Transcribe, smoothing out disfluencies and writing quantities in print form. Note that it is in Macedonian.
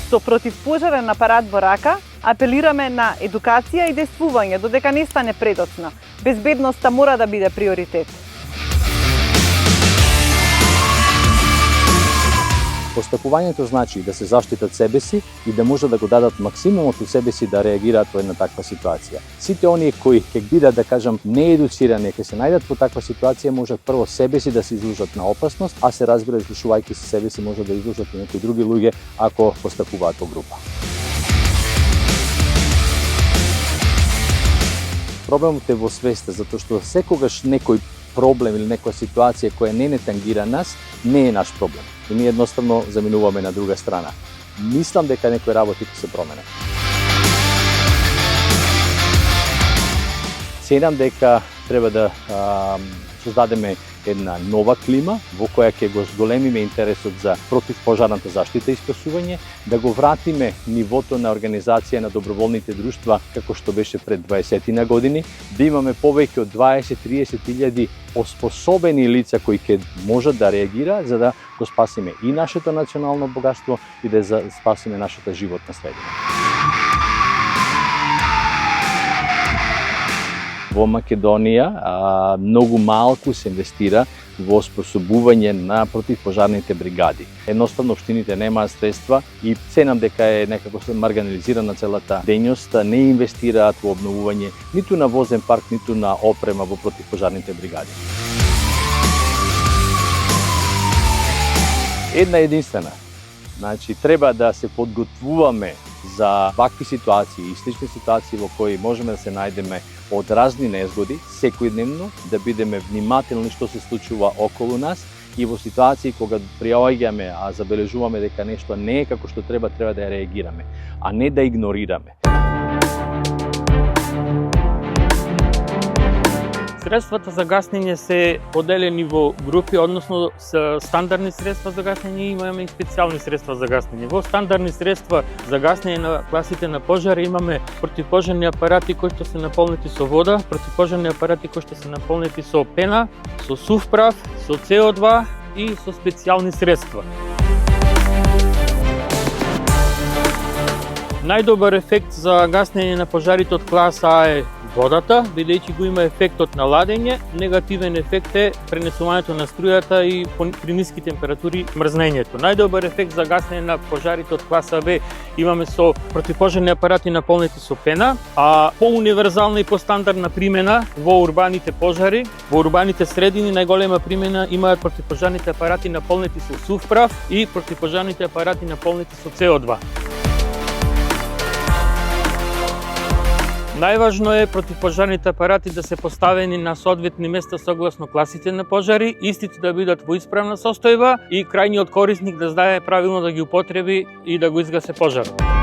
Со противпожарен апарат во рака, апелираме на едукација и дејствување додека не стане предоцна. Безбедноста мора да биде приоритет. Постапувањето значи да се заштитат себе си и да може да го дадат максимумот од себе си да реагираат во една таква ситуација. Сите оние кои ќе бидат, да кажам, неедуцирани, ќе се најдат во таква ситуација, можат прво себе си да се изложат на опасност, а се разбира, излушувајќи се себе си, може да изложат и некои други луѓе ако постапуваат во група. Проблемот е во свеста, затоа што секогаш некој проблем или некоја ситуација која не тангира нас, не е наш проблем. И ние едноставно заминуваме на друга страна. Мислам дека некои работи ќе се променат. Сенам дека треба да создадеме една нова клима во која ќе го зголемиме интересот за противпожарната заштита и спасување, да го вратиме нивото на организација на доброволните друштва како што беше пред 20 години, да имаме повеќе од 20-30 илјади оспособени лица кои ќе можат да реагираат за да го спасиме и нашето национално богатство и да спасиме нашата животна средина. Во Македонија многу малку се инвестира во способување на противпожарните бригади. Едноставно општините немаат средства и ценам дека е некако марганализирана целата дејност, не инвестираат во обновување ниту на возен парк, ниту на опрема во противпожарните бригади. Една единствена. Значи, треба да се подготвуваме за вакви ситуации и слични ситуации во кои можеме да се најдеме од разни незгоди, секојдневно да бидеме внимателни што се случува околу нас и во ситуации кога приоаѓаме, а забележуваме дека нешто не е како што треба да ја реагираме, а не да игнорираме. Средствата за гаснење се поделени во групи, односно со стандардни средства за гаснење, имаме и специјални средства за гаснење. Во стандардни средства за гаснење на класите на пожари имаме противпожарни апарати кои што се наполнети со вода, противпожарни апарати кои што се наполнети со пена, со сув прав, со CO2 и со специјални средства. Најдобар ефект за гаснење на пожарите од класа А е водата, бидејќи го има ефектот на ладење. Негативен ефект е пренесувањето на струјата и при ниски температури мрзнењето. Најдобар ефект за гаснење на пожарите од класа Б имаме со противпожарни апарати наполнети со пена, а поуниверзална и постандардна примена во урбаните пожари, во урбаните средини најголема примена имаат противпожарните апарати наполнети со сув прав и противпожарните апарати наполнети со CO2. Најважно е противпожарните апарати да се поставени на соодветни места согласно класите на пожари, истите да бидат во исправна состојба и крајниот корисник да знае правилно да ги употреби и да го изгасе пожарот.